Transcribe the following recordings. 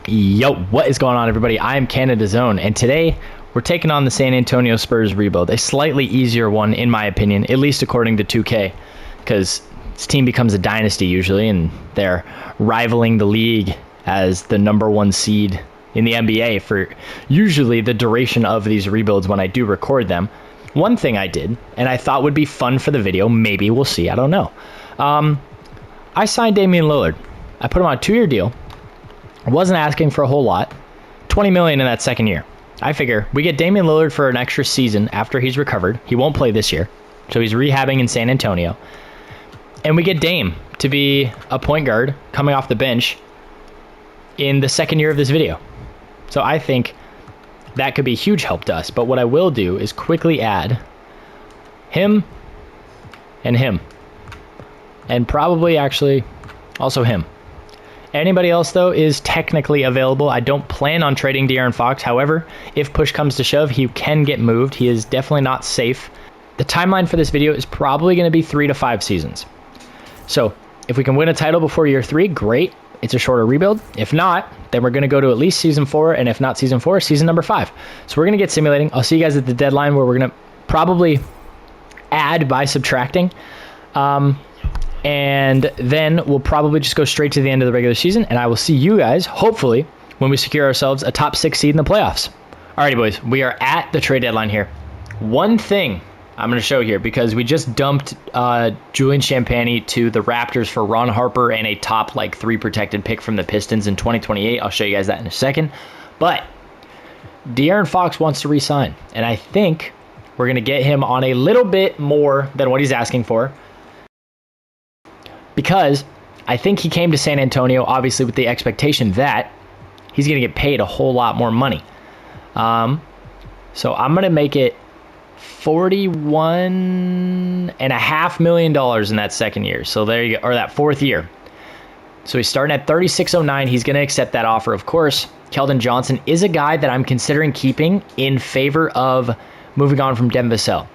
Yo, what is going on, everybody? I am Canada's Own, and today we're taking on the San Antonio Spurs rebuild. A slightly easier one, in my opinion, at least according to 2K, because this team becomes a dynasty usually, and they're rivaling the league as the #1 seed in the NBA for usually the duration of these rebuilds when I do record them. One thing I did, and I thought would be fun for the video, maybe we'll see, I don't know. I signed Damian Lillard. I put him on a 2-year deal. I wasn't asking for a whole lot. $20 million in that second year. I figure we get Damian Lillard for an extra season after he's recovered. He won't play this year, so he's rehabbing in San Antonio. And we get Dame to be a point guard coming off the bench in the second year of this video. So I think that could be a huge help to us. But what I will do is quickly add him and him. And probably actually also him. Anybody else, though, is technically available. I don't plan on trading De'Aaron Fox. However, if push comes to shove, he can get moved. He is definitely not safe. The timeline for this video is probably going to be 3 to 5 seasons. So if we can win a title before year 3, great. It's a shorter rebuild. If not, then we're going to go to at least season 4. And if not season 4, season number 5. So we're going to get simulating. I'll see you guys at the deadline where we're going to probably add by subtracting. And then we'll probably just go straight to the end of the regular season. And I will see you guys, hopefully, when we secure ourselves a top 6 seed in the playoffs. Alrighty, boys. We are at the trade deadline here. One thing I'm going to show here, because we just dumped Julian Champagnie to the Raptors for Ron Harper and a top 3 protected pick from the Pistons in 2028. I'll show you guys that in a second. But De'Aaron Fox wants to re-sign. And I think we're going to get him on a little bit more than what he's asking for. Because I think he came to San Antonio, obviously, with the expectation that he's going to get paid a whole lot more money. So I'm going to make it $41.5 million in that second year. So there you go, or that fourth year. So he's starting at $36.09. He's going to accept that offer, of course. Keldon Johnson is a guy that I'm considering keeping in favor of moving on from Devin Vassell.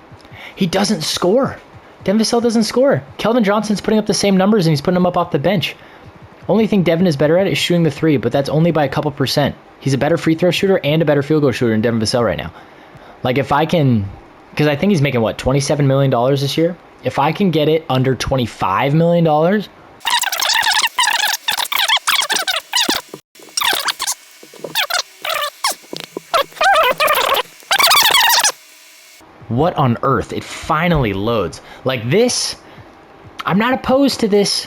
He doesn't score. Devin Vassell doesn't score. Keldon Johnson's putting up the same numbers, and he's putting them up off the bench. Only thing Devin is better at is shooting the 3, but that's only by a couple percent. He's a better free throw shooter and a better field goal shooter than Devin Vassell right now. If I can, because I think he's making, $27 million this year? If I can get it under $25 million, what on earth? It finally loads. This, I'm not opposed to this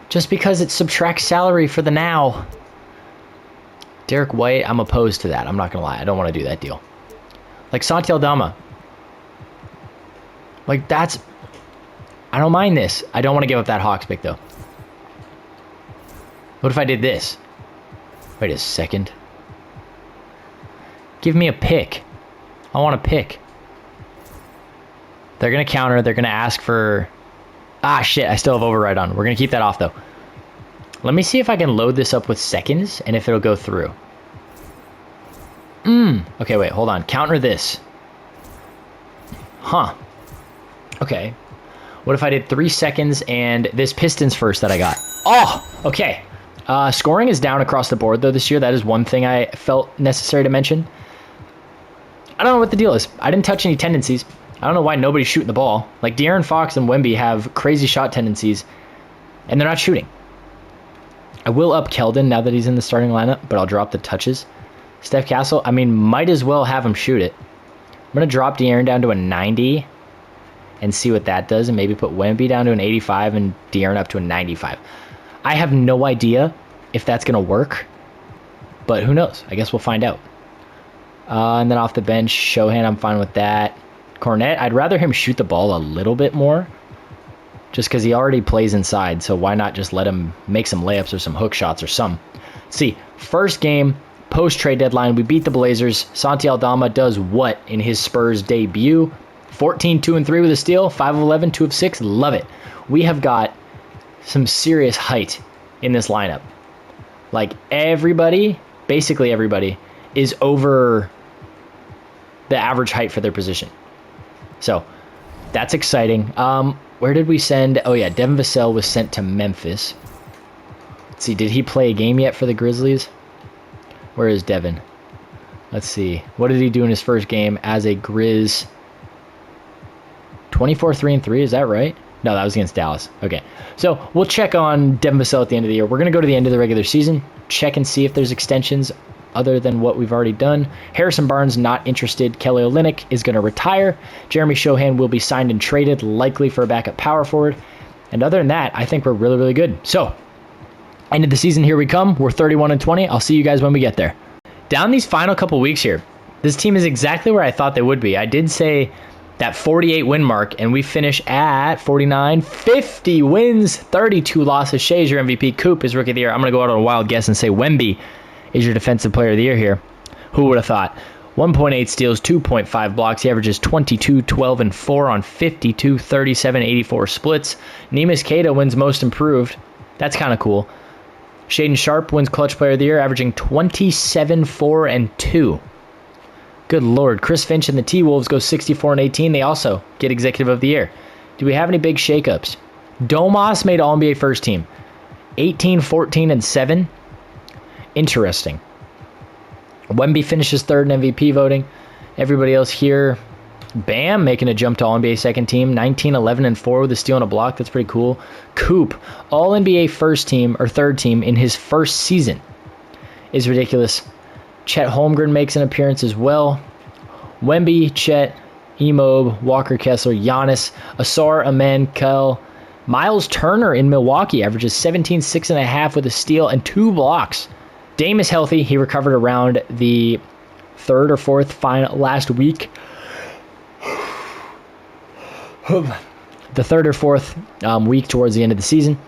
just because it subtracts salary for the now. Derek White, I'm opposed to that. I'm not going to lie. I don't want to do that deal. Santi Aldama. That's, I don't mind this. I don't want to give up that Hawks pick, though. What if I did this? Wait a second. Give me a pick. I want a pick. They're going to counter. They're going to ask for... Ah, shit. I still have override on. We're going to keep that off, though. Let me see if I can load this up with seconds and if it'll go through. Okay, wait. Hold on. Counter this. Huh. Okay. What if I did 3 seconds and this Pistons first that I got? Oh, okay. Scoring is down across the board, though, this year. That is one thing I felt necessary to mention. I don't know what the deal is. I didn't touch any tendencies. I don't know why nobody's shooting the ball. De'Aaron Fox and Wemby have crazy shot tendencies, and they're not shooting. I will up Keldon now that he's in the starting lineup, but I'll drop the touches. Steph Castle, might as well have him shoot it. I'm going to drop De'Aaron down to a 90 and see what that does, and maybe put Wemby down to an 85 and De'Aaron up to a 95. I have no idea if that's going to work, but who knows? I guess we'll find out. And then off the bench, Shohan, I'm fine with that. Cornette, I'd rather him shoot the ball a little bit more just because he already plays inside, so why not just let him make some layups or some hook shots or some. See, first game, post-trade deadline, we beat the Blazers. Santi Aldama does what in his Spurs debut? 14, 2-3 with a steal, 5 of 11, 2 of 6, love it. We have got some serious height in this lineup. Everybody, basically everybody, is over the average height for their position. So that's exciting. Where did we send? Oh, yeah, Devin Vassell was sent to Memphis. Let's see, did he play a game yet for the Grizzlies? Where is Devin? Let's see. What did he do in his first game as a Grizz? 24-3-3, is that right? No, that was against Dallas. Okay. So we'll check on Devin Vassell at the end of the year. We're going to go to the end of the regular season, check and see if there's extensions other than what we've already done. Harrison Barnes, not interested. Kelly Olynyk is going to retire. Jeremy Shohan will be signed and traded, likely for a backup power forward. And other than that, I think we're really, really good. So, end of the season, here we come. We're 31-20. I'll see you guys when we get there. Down these final couple weeks here, this team is exactly where I thought they would be. I did say that 48 win mark, and we finish at 49, 50 wins, 32 losses. Shea's your MVP. Coop is Rookie of the Year. I'm going to go out on a wild guess and say Wemby is your Defensive Player of the Year here. Who would have thought? 1.8 steals, 2.5 blocks. He averages 22, 12, and 4 on 52, 37, 84 splits. Neemias Queta wins Most Improved. That's kind of cool. Shaedon Sharpe wins Clutch Player of the Year, averaging 27, 4, and 2. Good Lord. Chris Finch and the T-Wolves go 64 and 18. They also get Executive of the Year. Do we have any big shakeups? Domas made All-NBA First Team. 18, 14, and 7. Interesting. Wemby finishes third in MVP voting. Everybody else here, Bam making a jump to All-NBA Second Team. 19, 11, and 4 with a steal and a block. That's pretty cool. Coop, All-NBA First Team or Third Team in his first season is ridiculous. Chet Holmgren makes an appearance as well. Wemby, Chet, Emob, Walker Kessler, Giannis, Asar, Amen, Kel. Miles Turner in Milwaukee averages 17, 6.5 with a steal and 2 blocks. Dame is healthy. He recovered around the third or fourth last week. The third or fourth week towards the end of the season,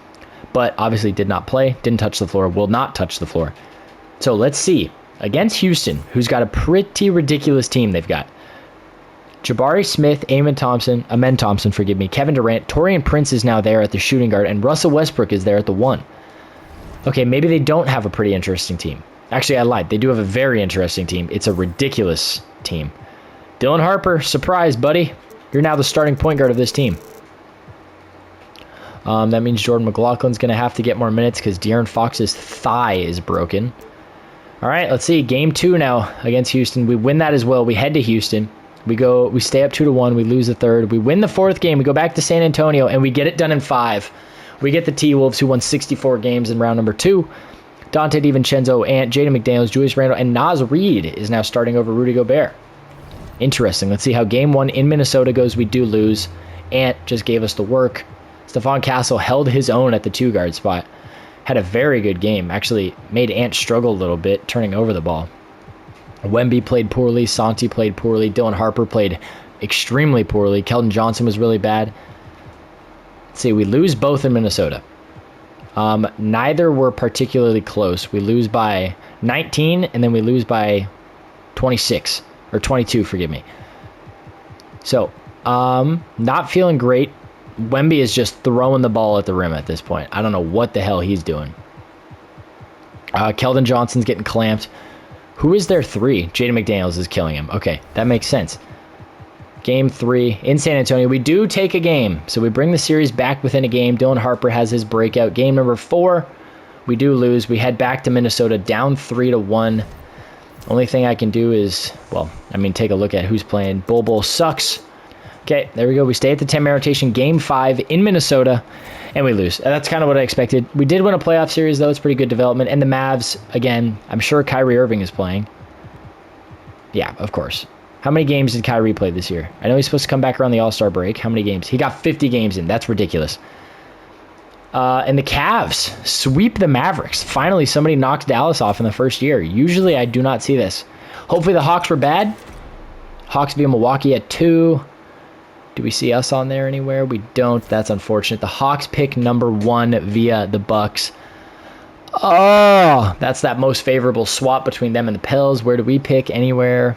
but obviously did not play, didn't touch the floor, will not touch the floor. So let's see. Against Houston, who's got a pretty ridiculous team they've got. Jabari Smith, Amen Thompson, Kevin Durant, Taurean Prince is now there at the shooting guard, and Russell Westbrook is there at the 1. Okay, maybe they don't have a pretty interesting team. Actually, I lied. They do have a very interesting team. It's a ridiculous team. Dylan Harper, surprise, buddy. You're now the starting point guard of this team. That means Jordan McLaughlin's going to have to get more minutes because De'Aaron Fox's thigh is broken. All right, let's see. Game 2 now against Houston. We win that as well. We head to Houston. We stay up 2-1. We lose the third. We win the fourth game. We go back to San Antonio, and we get it done in 5. We get the T-Wolves, who won 64 games in round number 2. Dante DiVincenzo, Ant, Jaden McDaniels, Julius Randle, and Naz Reid is now starting over Rudy Gobert. Interesting. Let's see how game 1 in Minnesota goes. We do lose. Ant just gave us the work. Stephon Castle held his own at the 2-guard spot. Had a very good game. Actually made Ant struggle a little bit, turning over the ball. Wemby played poorly. Santi played poorly. Dylan Harper played extremely poorly. Keldon Johnson was really bad. Let's see, we lose both in Minnesota. Neither were particularly close. We lose by 19, and then we lose by 26. Or 22, forgive me. So, not feeling great. Wemby is just throwing the ball at the rim at this point. I don't know what the hell he's doing. Keldon Johnson's getting clamped. Who is their 3? Jaden McDaniels is killing him. Okay, that makes sense. Game 3 in San Antonio. We do take a game, so we bring the series back within a game. Dylan Harper has his breakout. Game number 4, we do lose. We head back to Minnesota, down 3-1. Only thing I can do is, take a look at who's playing. Bol sucks. Okay, there we go. We stay at the 10-man rotation. Game 5 in Minnesota, and we lose. That's kind of what I expected. We did win a playoff series, though. It's pretty good development. And the Mavs, again, I'm sure Kyrie Irving is playing. Yeah, of course. How many games did Kyrie play this year? I know he's supposed to come back around the All-Star break. How many games? He got 50 games in. That's ridiculous. And the Cavs sweep the Mavericks. Finally, somebody knocks Dallas off in the first year. Usually, I do not see this. Hopefully, the Hawks were bad. Hawks via Milwaukee at 2. Do we see us on there anywhere? We don't. That's unfortunate. The Hawks pick number 1 via the Bucks. Oh, that's that most favorable swap between them and the Pels. Where do we pick? Anywhere?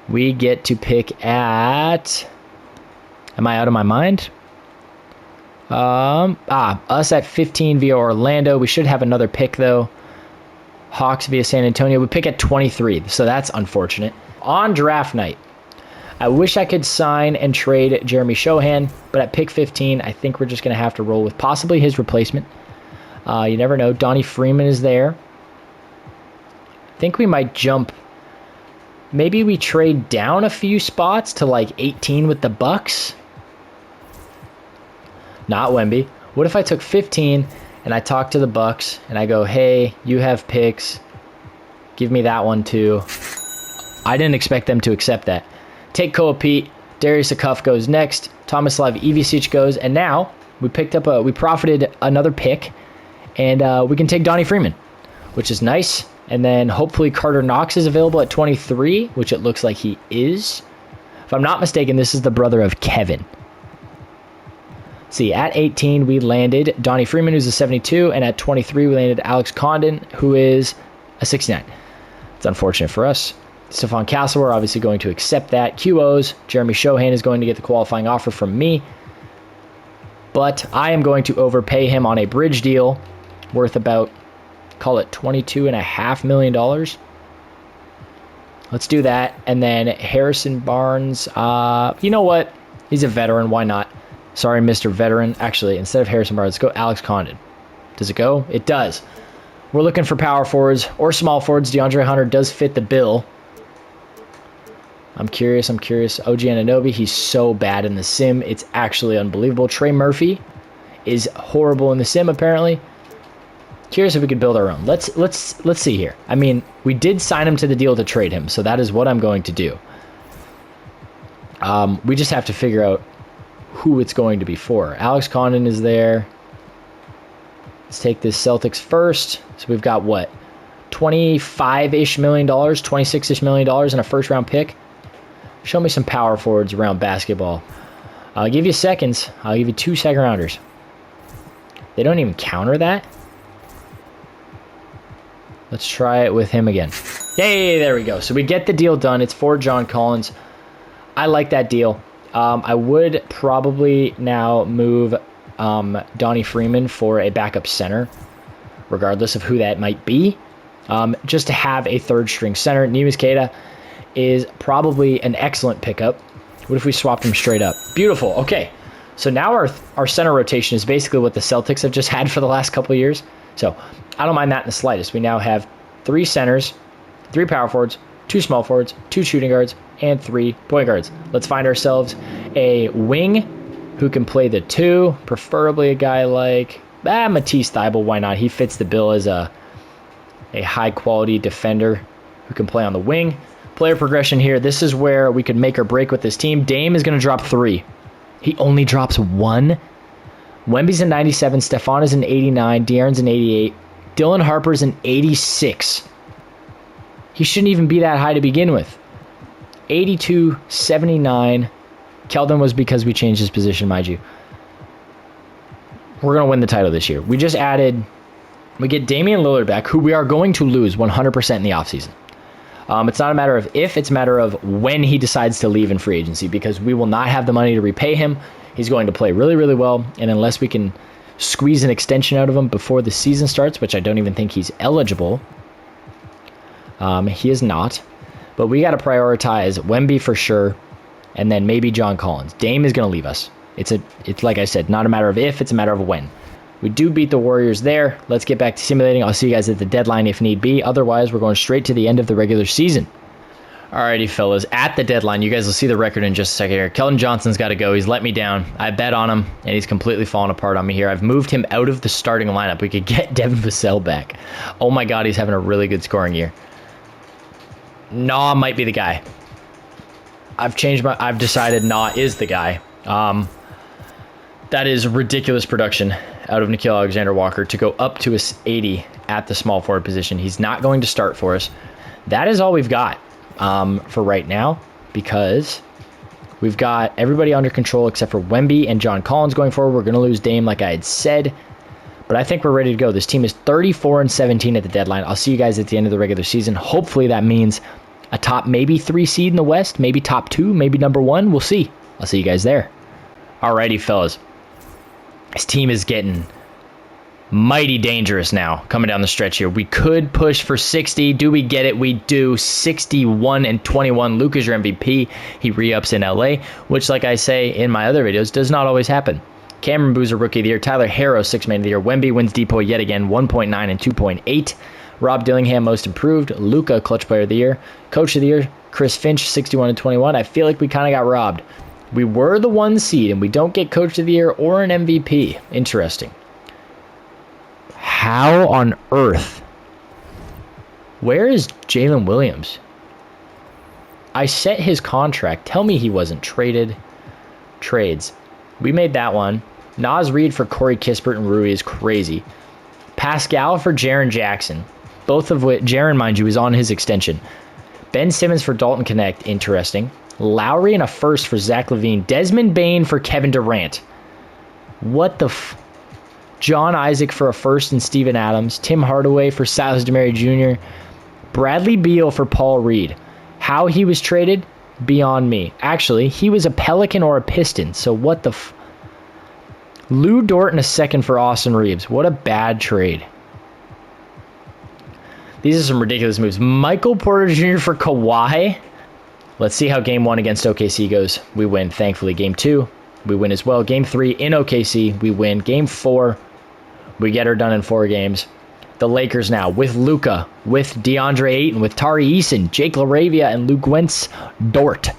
We get to pick at... Am I out of my mind? Us at 15 via Orlando. We should have another pick, though. Hawks via San Antonio. We pick at 23, so that's unfortunate. On draft night, I wish I could sign and trade Jeremy Shohan, but at pick 15, I think we're just going to have to roll with possibly his replacement. You never know. Donnie Freeman is there. think we might jump. Maybe we trade down a few spots to like 18 with the Bucks. Not Wemby. What if I took 15 and I talk to the Bucks and I go, hey, you have picks. Give me that one too. I didn't expect them to accept that. Take Koa Pete. Darius Akuf goes next. Tomislav Ivicic goes. And now we profited another pick. And we can take Donnie Freeman, which is nice. And then hopefully Carter Knox is available at 23, which it looks like he is. If I'm not mistaken, this is the brother of Kevin. See, at 18, we landed Donnie Freeman, who's a 72. And at 23, we landed Alex Condon, who is a 69. It's unfortunate for us. Stephon Castle, we're obviously going to accept that. QOs, Jeremy Shohan is going to get the qualifying offer from me. But I am going to overpay him on a bridge deal worth about, call it $22.5 million. Let's do that. And then Harrison Barnes, you know what? He's a veteran. Why not? Sorry, Mr. Veteran. Actually, instead of Harrison Barnes, let's go Alex Condon. Does it go? It does. We're looking for power forwards or small forwards. DeAndre Hunter does fit the bill. I'm curious. OG Anunoby, he's so bad in the sim. It's actually unbelievable. Trey Murphy is horrible in the sim, apparently. Curious if we could build our own. Let's see here. I mean, we did sign him to the deal to trade him, so that is what I'm going to do. We just have to figure out who it's going to be for. Alex Condon is there. Let's take this Celtics first. So we've got what? $25-ish million, $26-ish million in a first-round pick. Show me some power forwards around basketball. I'll give you seconds. I'll give you 2 second-rounders. They don't even counter that. Let's try it with him again. Yay, there we go. So we get the deal done. It's for John Collins. I like that deal. I would probably now move Donnie Freeman for a backup center, regardless of who that might be, just to have a third-string center. Neemias Queta is probably an excellent pickup. What if we swapped him straight up? Beautiful. Okay. So now our center rotation is basically what the Celtics have just had for the last couple of years. So I don't mind that in the slightest. We now have 3 centers, 3 power forwards, 2 small forwards, 2 shooting guards, and 3 point guards. Let's find ourselves a wing who can play the 2, preferably a guy like Matisse Thybulle. Why not? He fits the bill as a high-quality defender who can play on the wing. Player progression here. This is where we could make or break with this team. Dame is going to drop 3. He only drops 1. Wemby's an 97. Stephon is an 89. De'Aaron's an 88. Dylan Harper's an 86. He shouldn't even be that high to begin with. 82, 79. Keldon was because we changed his position, mind you. We're going to win the title this year. We just added... We get Damian Lillard back, who we are going to lose 100% in the offseason. It's not a matter of if, it's a matter of when he decides to leave in free agency, because we will not have the money to repay him. He's going to play really, really well, and unless we can squeeze an extension out of him before the season starts, which I don't even think he's eligible, he is not. But we got to prioritize Wemby for sure, and then maybe John Collins. Dame is going to leave us. It's like I said, not a matter of if, it's a matter of when. We do beat the Warriors there. Let's get back to simulating. I'll see you guys at the deadline if need be. Otherwise, we're going straight to the end of the regular season. Alrighty, fellas. At the deadline, you guys will see the record in just a second here. Keldon Johnson's got to go. He's let me down. I bet on him, and he's completely fallen apart on me here. I've moved him out of the starting lineup. We could get Devin Vassell back. Oh my God, he's having a really good scoring year. Nah might be the guy. I've decided Nah is the guy. That is ridiculous production out of Nickeil Alexander-Walker to go up to a 80 at the small forward position. He's not going to start for us. That is all we've got for right now, because we've got everybody under control except for Wemby and John Collins going forward. We're going to lose Dame, like I had said, but I think we're ready to go. This team is 34-17 at the deadline. I'll see you guys at the end of the regular season. Hopefully that means a top maybe 3 seed in the West, maybe top 2, maybe number 1. We'll see. I'll see you guys there. Alrighty, fellas. This team is getting mighty dangerous now coming down the stretch here. We could push for 60. Do we get it? We do. 61-21. Luke is your MVP. He re-ups in LA, which, like I say in my other videos, does not always happen. Cameron Boozer, Rookie of the Year. Tyler Harrow, 6th Man of the Year. Wemby wins Depot yet again, 1.9 and 2.8. Rob Dillingham, most improved. Luka, clutch player of the year. Coach of the year, Chris Finch, 61-21. I feel like we kind of got robbed. We were the 1 seed, and we don't get coach of the year or an MVP. Interesting. How on earth? Where is Jalen Williams? I set his contract. Tell me he wasn't traded. Trades. We made that one. Naz Reid for Corey Kispert and Rui is crazy. Pascal for Jaren Jackson. Both of which, Jaren, mind you, is on his extension. Ben Simmons for Dalton Connect. Interesting. Lowry and a first for Zach LaVine. Desmond Bane for Kevin Durant. What the John Isaac for a first and Steven Adams. Tim Hardaway for Silas DeMary Jr. Bradley Beal for Paul Reed. How he was traded? Beyond me. Actually, he was a Pelican or a Piston, so what the Lou Dort and a second for Austin Reeves. What a bad trade. These are some ridiculous moves. Michael Porter Jr. for Kawhi. Let's see how game 1 against OKC goes. We win, thankfully. Game 2, we win as well. Game 3 in OKC, we win. Game 4, we get her done in 4 games. The Lakers now with Luka, with DeAndre Ayton, with Tari Eason, Jake LaRavia, and Luke Wentz Dort.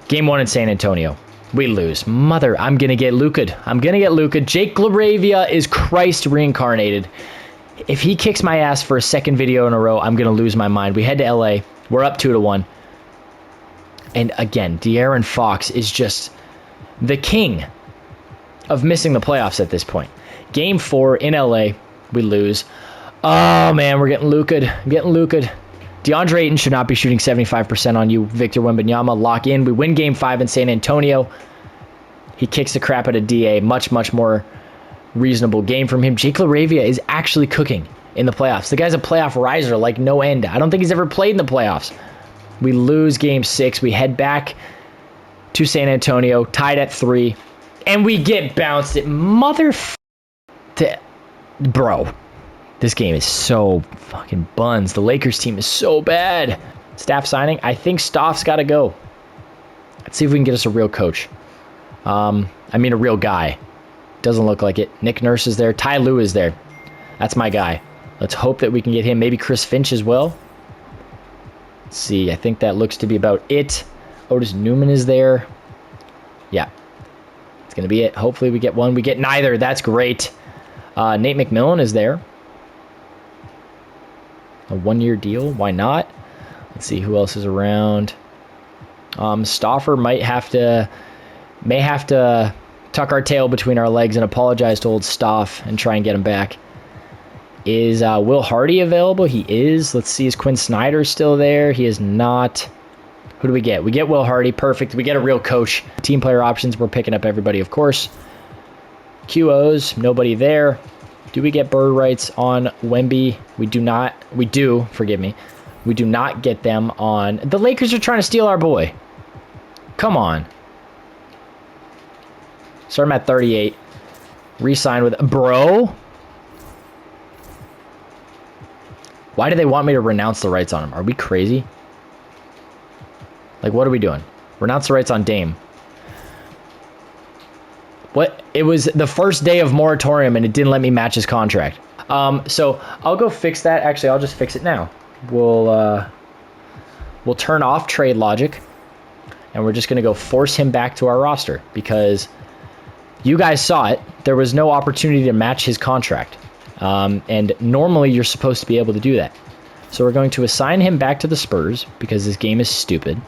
Game 1 in San Antonio. We lose. Mother, I'm going to get Luka. Jake LaRavia is Christ reincarnated. If he kicks my ass for a second video in a row, I'm going to lose my mind. We head to LA. We're up 2-1. And again, De'Aaron Fox is just the king of missing the playoffs at this point. Game 4 in LA, we lose. Oh, man, we're getting Luka. DeAndre Ayton should not be shooting 75% on you. Victor Wembanyama, lock in. We win Game 5 in San Antonio. He kicks the crap out of DA. Much, much more reasonable game from him. Jake LaRavia is actually cooking in the playoffs. The guy's a playoff riser like no end. I don't think he's ever played in the playoffs. We lose Game 6. We head back to San Antonio, tied at 3, and we get bounced at Bro, this game is so fucking buns. The Lakers team is so bad. Staff signing. I think Stoff's got to go. Let's see if we can get us a real coach. A real guy. Doesn't look like it. Nick Nurse is there. Ty Lue is there. That's my guy. Let's hope that we can get him. Maybe Chris Finch as well. Let's see. I think that looks to be about it. Otis Newman is there. Yeah. It's going to be it. Hopefully we get one. We get neither. That's great. Nate McMillan is there. A 1-year deal. Why not? Let's see who else is around. Stauffer may have to tuck our tail between our legs and apologize to old Stoff and try and get him back. Is Will Hardy available? He is. Let's see. Is Quinn Snyder still there? He is not. Who do we get? We get Will Hardy. Perfect. We get a real coach. Team player options. We're picking up everybody, of course. QOs. Nobody there. Do we get bird rights on Wemby? We do not. We do. Forgive me. We do not get them on. The Lakers are trying to steal our boy. Come on. Start him at 38. Re-sign with... Bro? Why do they want me to renounce the rights on him? Are we crazy? Like, what are we doing? Renounce the rights on Dame. What? It was the first day of moratorium and it didn't let me match his contract. So I'll go fix that. Actually, I'll just fix it now. We'll turn off trade logic and we're just going to go force him back to our roster because you guys saw it. There was no opportunity to match his contract. And normally you're supposed to be able to do that. So we're going to assign him back to the Spurs because this game is stupid.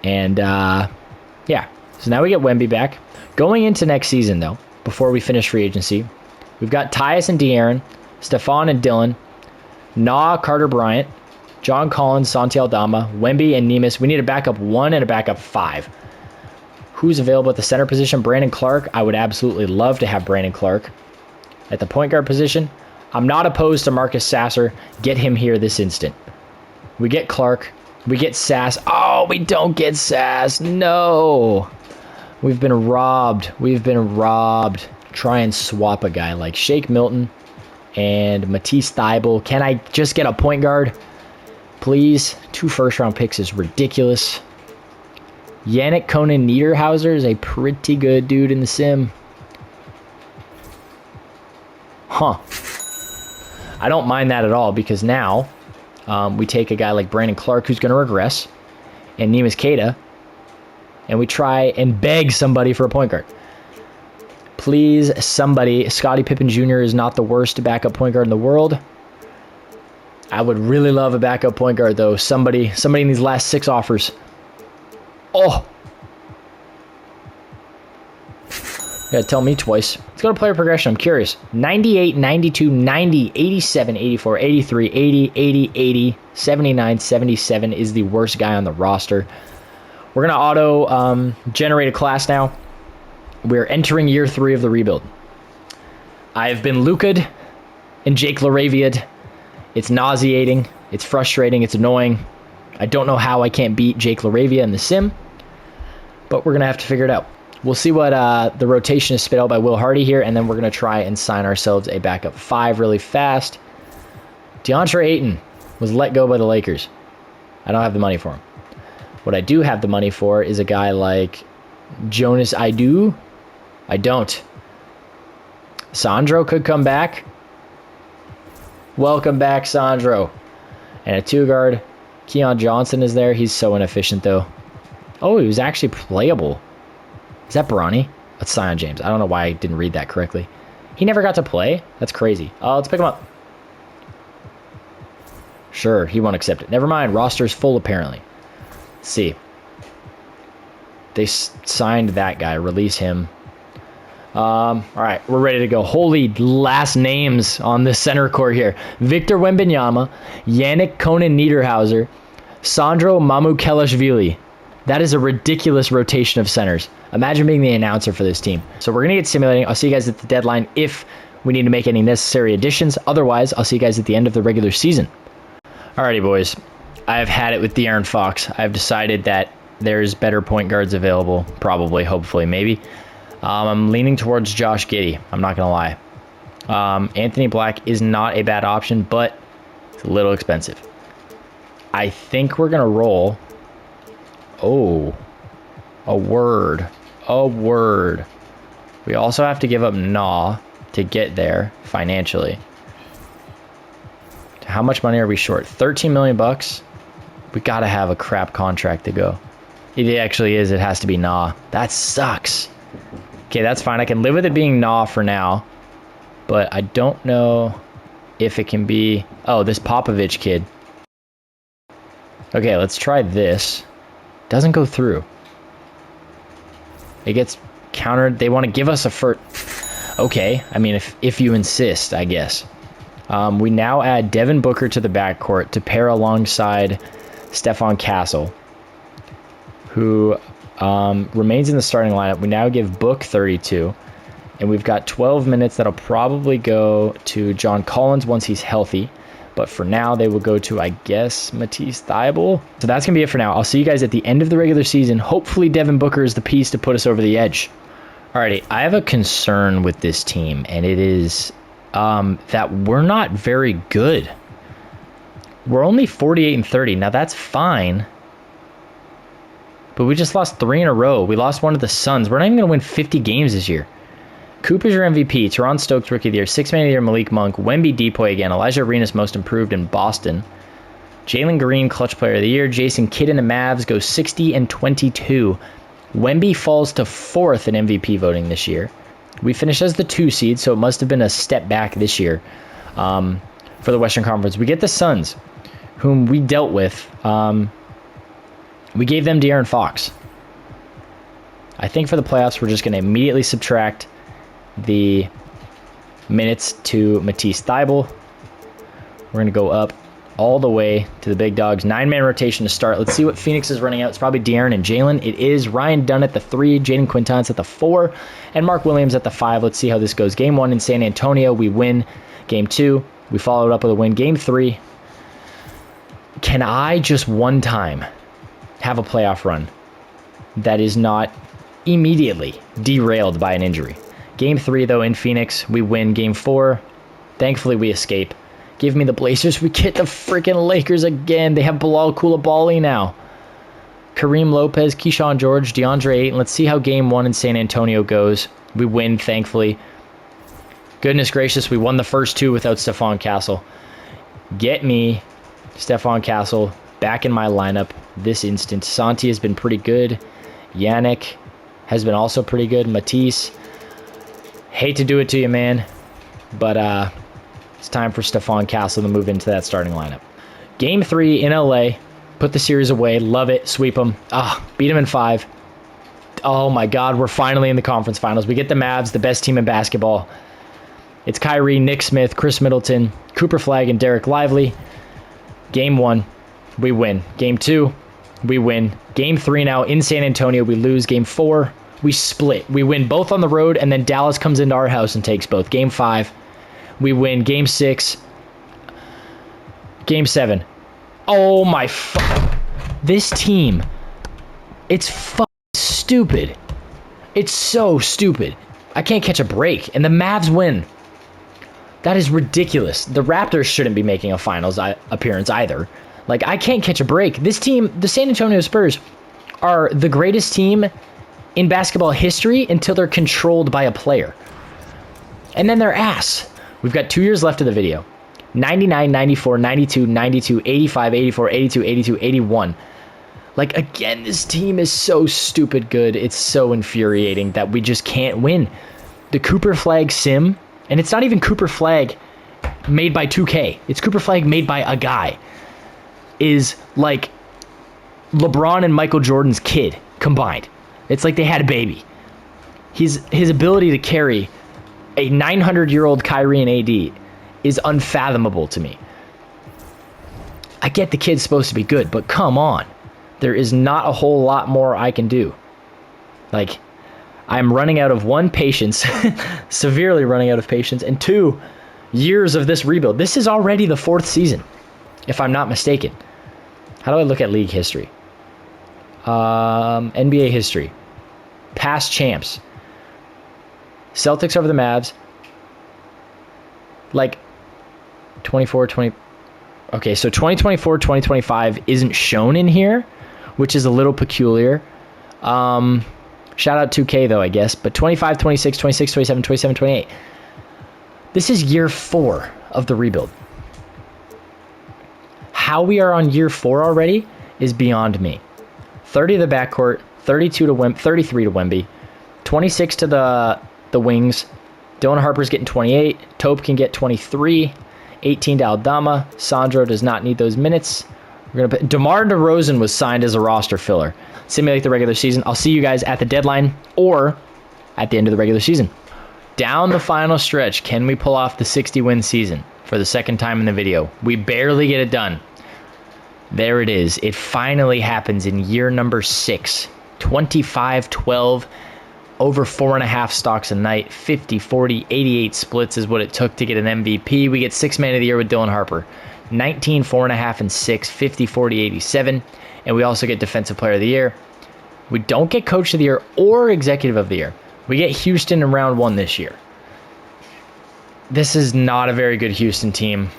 And yeah, so now we get Wemby back. Going into next season, though, before we finish free agency, we've got Tyus and De'Aaron, Stephon and Dylan, Carter Bryant, John Collins, Santi Aldama, Wemby, and Nemus. We need a backup 1 and a backup 5. Who's available at the center position? Brandon Clark. I would absolutely love to have Brandon Clark. At the point guard position, I'm not opposed to Marcus Sasser. Get him here this instant. We get Clark. We get Sass. Oh, we don't get Sass. No. We've been robbed. Try and swap a guy like Shake Milton and Matisse Thybulle. Can I just get a point guard? Please. 2 first-round picks is ridiculous. Yannick Conan Niederhauser is a pretty good dude in the sim. Huh. I don't mind that at all because now we take a guy like Brandon Clark who's going to regress and Neemias Queta, and we try and beg somebody for a point guard. Please, somebody. Scottie Pippen Jr. is not the worst backup point guard in the world. I would really love a backup point guard, though. Somebody in these last 6 offers. Oh! You gotta tell me twice. Let's go to player progression. I'm curious. 98, 92, 90, 87, 84, 83, 80, 80, 80, 79, 77 is the worst guy on the roster. We're going to auto-generate a class now. We're entering year 3 of the rebuild. I've been Luka'd and Jake LaRavia'd. It's nauseating. It's frustrating. It's annoying. I don't know how I can't beat Jake LaRavia in the sim, but we're going to have to figure it out. We'll see what the rotation is spit out by Will Hardy here, and then we're going to try and sign ourselves a backup 5 really fast. DeAndre Ayton was let go by the Lakers. I don't have the money for him. What I do have the money for is a guy like Jonas Idu. I don't. Sandro could come back. Welcome back, Sandro. And a 2-guard. Keon Johnson is there. He's so inefficient, though. Oh, he was actually playable. Is that Bronny? That's Zion James. I don't know why I didn't read that correctly. He never got to play? That's crazy. Let's pick him up. Sure, he won't accept it. Never mind. Roster's full, apparently. Let's see. They signed that guy. Release him. All right, we're ready to go. Holy last names on the center court here. Victor Wembanyama, Yannick Conan Niederhauser, Sandro Mamukelashvili. That is a ridiculous rotation of centers. Imagine being the announcer for this team. So we're going to get simulating. I'll see you guys at the deadline if we need to make any necessary additions. Otherwise, I'll see you guys at the end of the regular season. Alrighty, boys. I have had it with De'Aaron Fox. I've decided that there's better point guards available. Probably, hopefully, maybe. I'm leaning towards Josh Giddey. I'm not going to lie. Anthony Black is not a bad option, but it's a little expensive. I think we're going to roll... Oh, a word. A word. We also have to give up Nah to get there financially. How much money are we short? 13 million bucks? We got to have a crap contract to go. It actually is. It has to be Nah. That sucks. Okay, that's fine. I can live with it being Nah for now. But I don't know if it can be... Oh, this Popovich kid. Okay, let's try this. Doesn't go through. It gets countered. They want to give us a first. Okay, I mean, if you insist, I guess. We now add Devin Booker to the backcourt to pair alongside Stephon Castle, who remains in the starting lineup. We now give Book 32, and we've got 12 minutes that'll probably go to John Collins once he's healthy. But for now, they will go to, I guess, Matisse Thybulle. So that's going to be it for now. I'll see you guys at the end of the regular season. Hopefully, Devin Booker is the piece to put us over the edge. Alrighty, I have a concern with this team, and it is that we're not very good. We're only 48-30. Now, that's fine. But we just lost 3 in a row. We lost one to the Suns. We're not even going to win 50 games this year. Coop is your MVP. Teron Stokes, Rookie of the Year. 6 Man of the Year, Malik Monk. Wemby, Depoy again. Elijah Arenas, Most Improved in Boston. Jalen Green, Clutch Player of the Year. Jason Kidd and the Mavs go 60-22. Wemby falls to 4th in MVP voting this year. We finished as the 2 seed, so it must have been a step back this year for the Western Conference. We get the Suns, whom we dealt with. We gave them De'Aaron Fox. I think for the playoffs, we're just going to immediately subtract the minutes to Matisse Thybulle. We're going to go up all the way to the big dogs. 9-man rotation to start. Let's see what Phoenix is running out. It's probably De'Aaron and Jalen. It is Ryan Dunn at the 3, Jaden Quintans at the 4, and Mark Williams at the 5. Let's see how this goes. Game 1 in San Antonio, we win. Game 2, we followed up with a win. Game 3, can I just one time have a playoff run that is not immediately derailed by an injury? Game 3, though, in Phoenix, we win. Game 4, thankfully we escape. Give me the Blazers. We get the freaking Lakers again. They have Bilal Coulibaly now. Kareem Lopez, Keyshawn George, DeAndre Ayton. Let's see how Game 1 in San Antonio goes. We win, thankfully. Goodness gracious, we won the first two without Stephon Castle. Get me Stephon Castle back in my lineup this instant. Santi has been pretty good. Yannick has been also pretty good. Matisse, hate to do it to you, man, but it's time for Stephon Castle to move into that starting lineup. Game 3 in LA. Put the series away. Love it. Sweep them. Beat them in 5. Oh my God, we're finally in the conference finals. We get the Mavs, the best team in basketball. It's Kyrie, Nick Smith, Chris Middleton, Cooper Flagg, and Derek Lively. Game 1, we win. Game 2, we win. Game 3 now in San Antonio, we lose. Game 4, we split. We win both on the road, and then Dallas comes into our house and takes both. Game 5, we win. Game 6, Game 7. Oh my this team, it's stupid. It's so stupid. I can't catch a break, and the Mavs win. That is ridiculous. The Raptors shouldn't be making a finals appearance either. Like, I can't catch a break. This team, the San Antonio Spurs, are the greatest team in basketball history until they're controlled by a player. And then they're ass. We've got 2 years left of the video. 99, 94, 92, 92, 85, 84, 82, 82, 81. Like, again, this team is so stupid good. It's so infuriating that we just can't win. The Cooper Flagg sim, and it's not even Cooper Flagg made by 2K. It's Cooper Flagg made by a guy. Is like LeBron and Michael Jordan's kid combined. It's like they had a baby. His ability to carry a 900-year-old Kyrie and AD is unfathomable to me. I get the kid's supposed to be good, but come on. There is not a whole lot more I can do. Like, I'm running out of 1, patience, severely running out of patience, and 2, years of this rebuild. This is already the 4th season, if I'm not mistaken. How do I look at league history? NBA history. Past champs. Celtics over the Mavs. Like, 24, 20... Okay, so 2024, 2025 isn't shown in here, which is a little peculiar. Shout out 2K, though, I guess. But 25, 26, 26, 27, 27, 28. This is year 4 of the rebuild. How we are on year 4 already is beyond me. 30 to the backcourt, 32 to 33 to Wemby, 26 to the wings. Dylan Harper's getting 28. Tope can get 23. 18 to Aldama. Sandro does not need those minutes. We're gonna put DeMar DeRozan was signed as a roster filler. Simulate the regular season. I'll see you guys at the deadline or at the end of the regular season. Down the final stretch, can we pull off the 60-win season for the second time in the video? We barely get it done. There it is. It finally happens in year number 6. 25-12, over 4.5 stocks a night, 50, 40, 88 splits is what it took to get an MVP. We get 6th man of the year with Dylan Harper. 19, 4.5, and 6, 50, 40, 87. And we also get Defensive Player of the Year. We don't get Coach of the Year or Executive of the Year. We get Houston in round 1 this year. This is not a very good Houston team.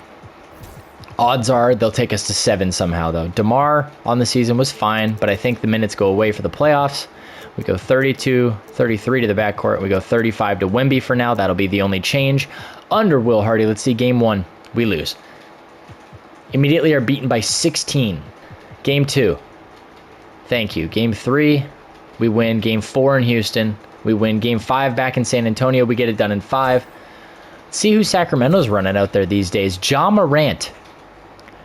Odds are they'll take us to 7 somehow, though. DeMar on the season was fine, but I think the minutes go away for the playoffs. We go 32, 33 to the backcourt. We go 35 to Wemby for now. That'll be the only change. Under Will Hardy, let's see, game 1, we lose. Immediately are beaten by 16. Game 2, thank you. Game 3, we win. Game 4 in Houston, we win. Game 5 back in San Antonio, we get it done in 5. Let's see who Sacramento's running out there these days. Ja Morant,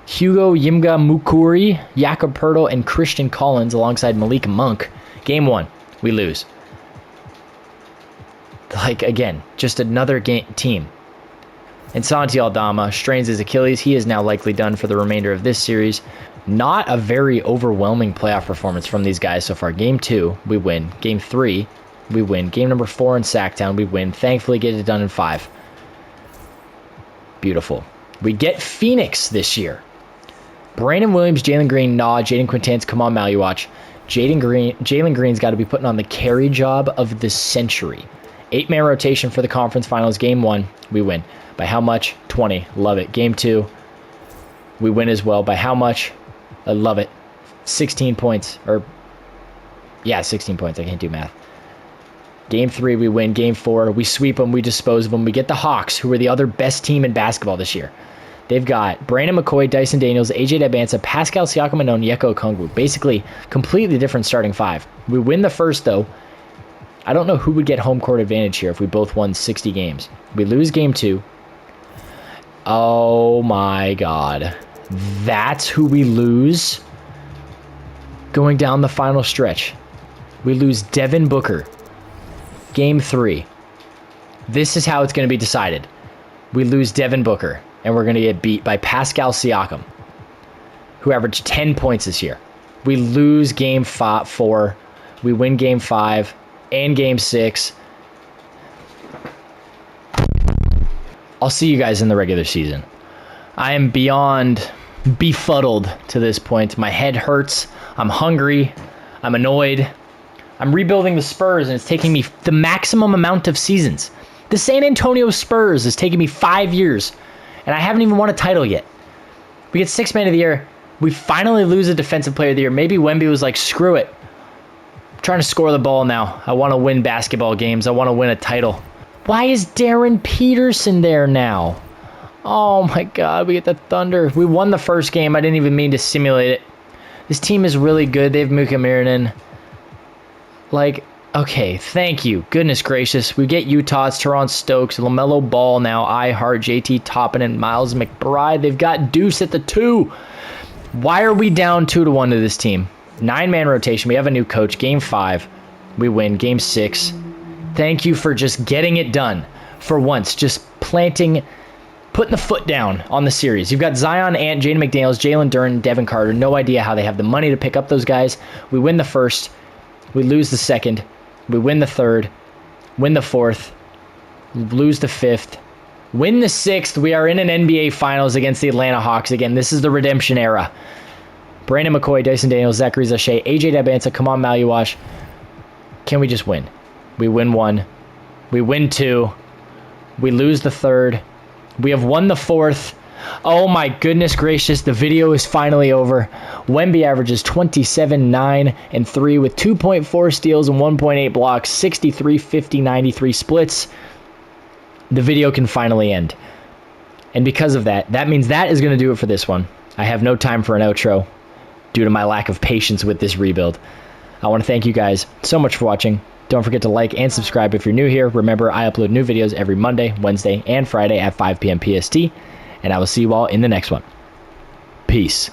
Hugo Yimga Mukuri, Jakob Pertl, and Christian Collins alongside Malik Monk. Game 1, we lose. Like, again, just another team. And Santi Aldama strains his Achilles. He is now likely done for the remainder of this series. Not a very overwhelming playoff performance from these guys so far. Game 2, we win. Game 3, we win. Game number 4 in Sacktown, we win. Thankfully, get it done in 5. Beautiful. We get Phoenix this year. Brandon Williams, Jalen Green, Jaden Quintans, come on, Maluach. Jalen Green's got to be putting on the carry job of the century. 8-man rotation for the conference finals. Game 1, we win. By how much? 20. Love it. Game 2, we win as well. By how much? I love it. 16 points. 16 points. I can't do math. Game 3, we win. Game 4, we sweep them. We dispose of them. We get the Hawks, who are the other best team in basketball this year. They've got Brandon McCoy, Dyson Daniels, AJ Dabansa, Pascal Siakam, and Onyeka Okongwu. Basically, completely different starting five. We win the first, though. I don't know who would get home court advantage here if we both won 60 games. We lose Game 2. Oh, my God. That's who we lose going down the final stretch. We lose Devin Booker. Game 3. This is how it's going to be decided. We lose Devin Booker, and we're going to get beat by Pascal Siakam, who averaged 10 points this year. We lose Game 4. We win Game 5 and Game 6. I'll see you guys in the regular season. I am beyond befuddled to this point. My head hurts. I'm hungry. I'm annoyed. I'm rebuilding the Spurs, and it's taking me the maximum amount of seasons. The San Antonio Spurs is taking me 5 years, and I haven't even won a title yet. We get Sixth Man of the Year. We finally lose a Defensive Player of the Year. Maybe Wemby was like, screw it. I'm trying to score the ball now. I want to win basketball games. I want to win a title. Why is Darren Peterson there now? Oh my God, we get the Thunder. We won the first game. I didn't even mean to simulate it. This team is really good. They have Mika Mirinen. Like, okay, thank you. Goodness gracious. We get Utah. It's Teron Stokes, LaMelo Ball now, iHeart, JT Toppin, Miles McBride. They've got Deuce at the 2. Why are we down 2-1 to this team? 9-man rotation. We have a new coach. Game 5. We win. Game 6. Thank you for just getting it done for once. Just putting the foot down on the series. You've got Zion, Ant, Jaden McDaniels, Jalen Duren, Devin Carter. No idea how they have the money to pick up those guys. We win the first. We lose the second. We win the third. Win the fourth. Lose the fifth. Win the sixth. We are in an NBA Finals against the Atlanta Hawks. Again, this is the redemption era. Brandon McCoy, Dyson Daniels, Zachary Zache, AJ Dabansa, Kamal Maluash. Can we just win? We win 1. We win 2. We lose the third. We have won the fourth. Oh my goodness gracious, the video is finally over. Wemby averages 27, 9, and 3 with 2.4 steals and 1.8 blocks, 63, 50, 93 splits. The video can finally end. And because of that, that means that is going to do it for this one. I have no time for an outro due to my lack of patience with this rebuild. I want to thank you guys so much for watching. Don't forget to like and subscribe if you're new here. Remember, I upload new videos every Monday, Wednesday, and Friday at 5 p.m. PST. And I will see you all in the next one. Peace.